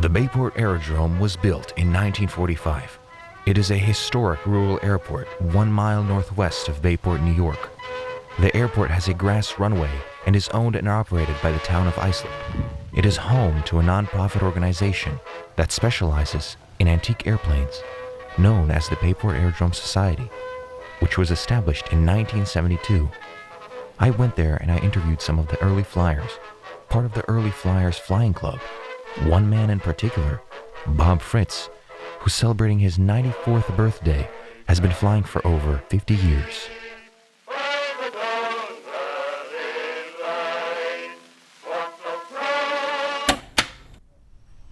The Bayport Aerodrome was built in 1945. It is a historic rural airport 1 mile northwest of Bayport, New York. The airport has a grass runway and is owned and operated by the Town of Islip. It is home to a non-profit organization that specializes in antique airplanes, known as the Bayport Aerodrome Society, which was established in 1972. I went there and I interviewed some of the early flyers, part of the early flyers flying club. One man in particular, Bob Fritz, who's celebrating his 94th birthday, has been flying for over 50 years.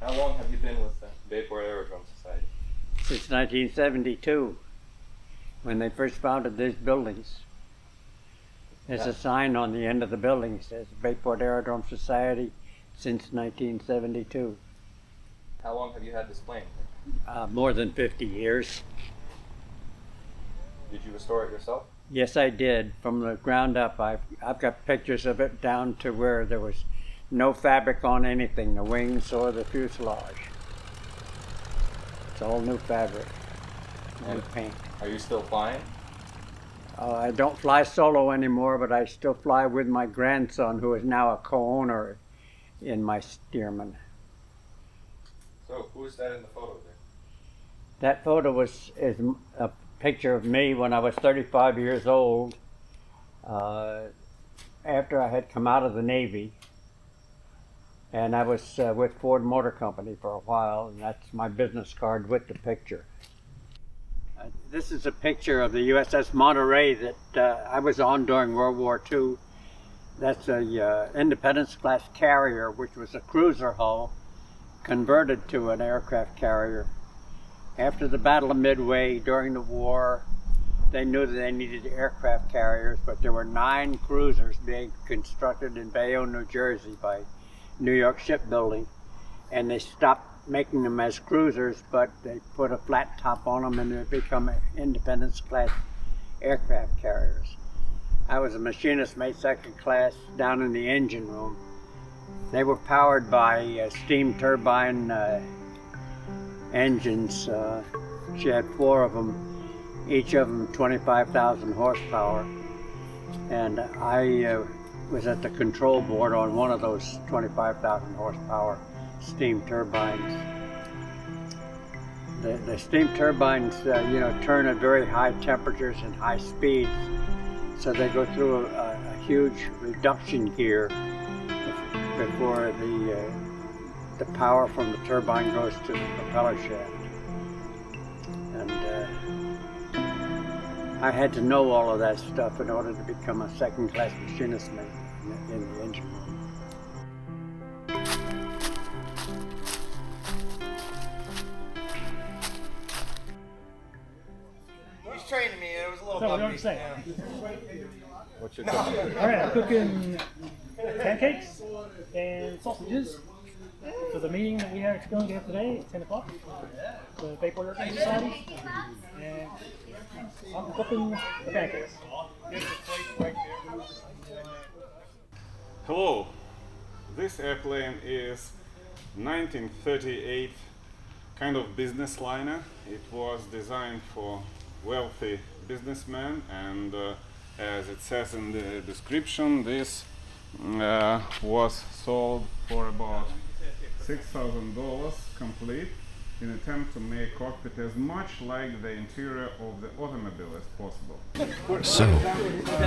How long have you been with the Bayport Aerodrome Society? Since 1972, when they first founded these buildings. There's a sign on the end of the building that says Bayport Aerodrome Society since 1972. How long have you had this plane? More than 50 years. Did you restore it yourself? Yes, I did, from the ground up. I've got pictures of it down to where there was no fabric on anything, the wings or the fuselage. It's all new fabric, new paint. Are you still flying? I don't fly solo anymore, but I still fly with my grandson, who is now a co-owner in my Stearman. So, who is that in the photo there? That photo is a picture of me when I was 35 years old, after I had come out of the Navy. And I was with Ford Motor Company for a while, and that's my business card with the picture. This is a picture of the USS Monterey that I was on during World War II. That's a Independence class carrier, which was a cruiser hull converted to an aircraft carrier. After the Battle of Midway, during the war, they knew that they needed aircraft carriers, but there were 9 cruisers being constructed in Bayonne, New Jersey by New York Shipbuilding, and they stopped making them as cruisers, but they put a flat top on them and they become Independence class aircraft carriers. I was a machinist, mate, second class, down in the engine room. They were powered by steam turbine engines. She had 4 of them, each of them 25,000 horsepower. And I was at the control board on one of those 25,000 horsepower steam turbines. The steam turbines, turn at very high temperatures and high speeds, so they go through a huge reduction gear before the power from the turbine goes to the propeller shaft. And I had to know all of that stuff in order to become a second-class machinist mate in the engine room. He's training me. It was a little So, what do you bumpy. say? What's your cooking? All right, I'm cooking pancakes and sausages for the meeting that we are going to have today at 10 o'clock. The Bayport Aerodrome Society. And I'm cooking the pancakes. Hello, this airplane is 1938 kind of business liner. It was designed for wealthy businessmen, and as it says in the description, this was sold for about $6,000 complete, in an attempt to make cockpit as much like the interior of the automobile as possible. So,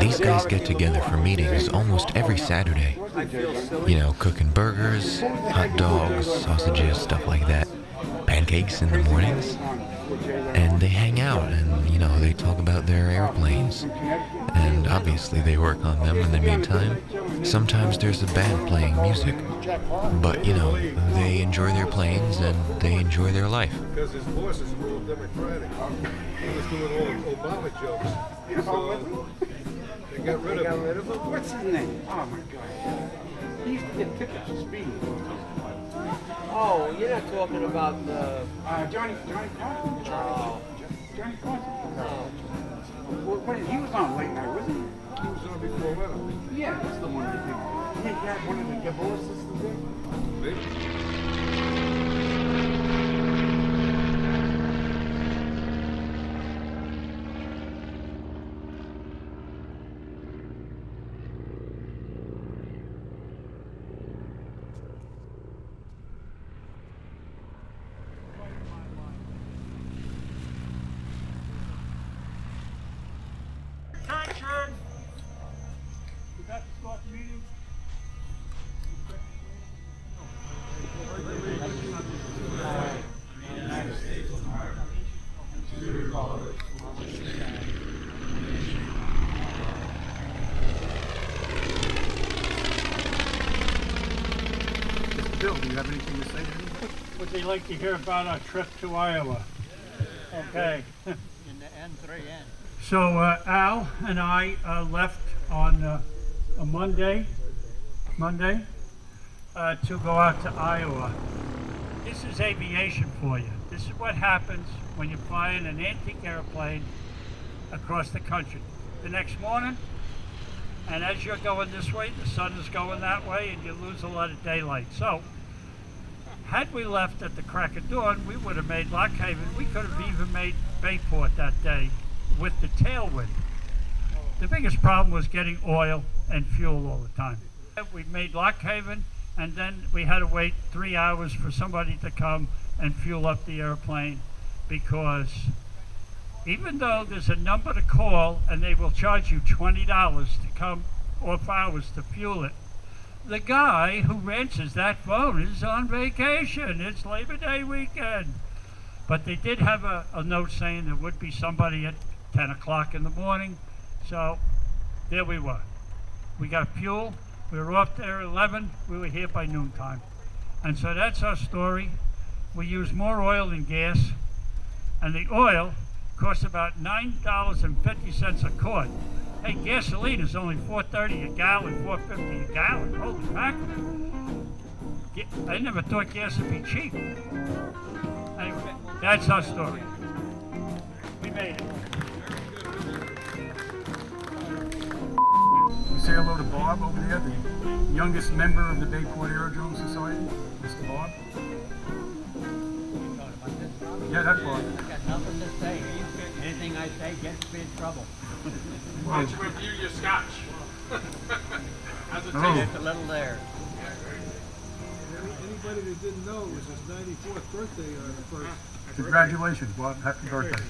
these guys get together for meetings almost every Saturday. You know, cooking burgers, hot dogs, sausages, stuff like that. Pancakes in the mornings. And they hang out and, they talk about their airplanes. And obviously they work on them in the meantime. Sometimes there's a band playing music. But, they enjoy their planes and they enjoy their life. Because his voice is a little democratic. He was doing all Obama jokes. So they got rid of him. What's his name? Oh my God. He used to get tickets for speeding. Oh, you're not talking about the... Johnny Carson. Oh. Johnny Carson. He was on late night, wasn't he? He was on before that. Yeah, that's the one that did. He had one of the divorces to do. Maybe. have to start the meeting. Mr. Bill, do you have anything to say? Would they like to hear about our trip to Iowa? Okay. In the N3N. So Al and I left on a Monday to go out to Iowa. This is aviation for you. This is what happens when you fly in an antique airplane across the country. The next morning, and as you're going this way, the sun is going that way, and you lose a lot of daylight. So, had we left at the crack of dawn, we would have made Lock Haven. We could have even made Bayport that day with the tailwind. The biggest problem was getting oil and fuel all the time. We made Lock Haven, and then we had to wait 3 hours for somebody to come and fuel up the airplane, because even though there's a number to call and they will charge you $20 to come off hours to fuel it, the guy who answers that phone is on vacation. It's Labor Day weekend. But they did have a note saying there would be somebody at 10 o'clock in the morning. So there we were. We got fuel. We were off there at 11. We were here by noontime. And so that's our story. We use more oil than gas. And the oil costs about $9.50 a quart. Hey, gasoline is only $4.30 a gallon, $4.50 a gallon. Holy mackerel. I never thought gas would be cheap. Anyway, that's our story. We made it. You say hello to Bob over there, the youngest member of the Bayport Aerodrome Society, Mr. Bob. Yeah, that's Bob. I got nothing to say. Anything I say gets me in trouble. Why don't you review your scotch? How's it Oh. taste? Just a little there. Anybody that didn't know, it was his 94th birthday on the first. Congratulations, Bob. Happy birthday.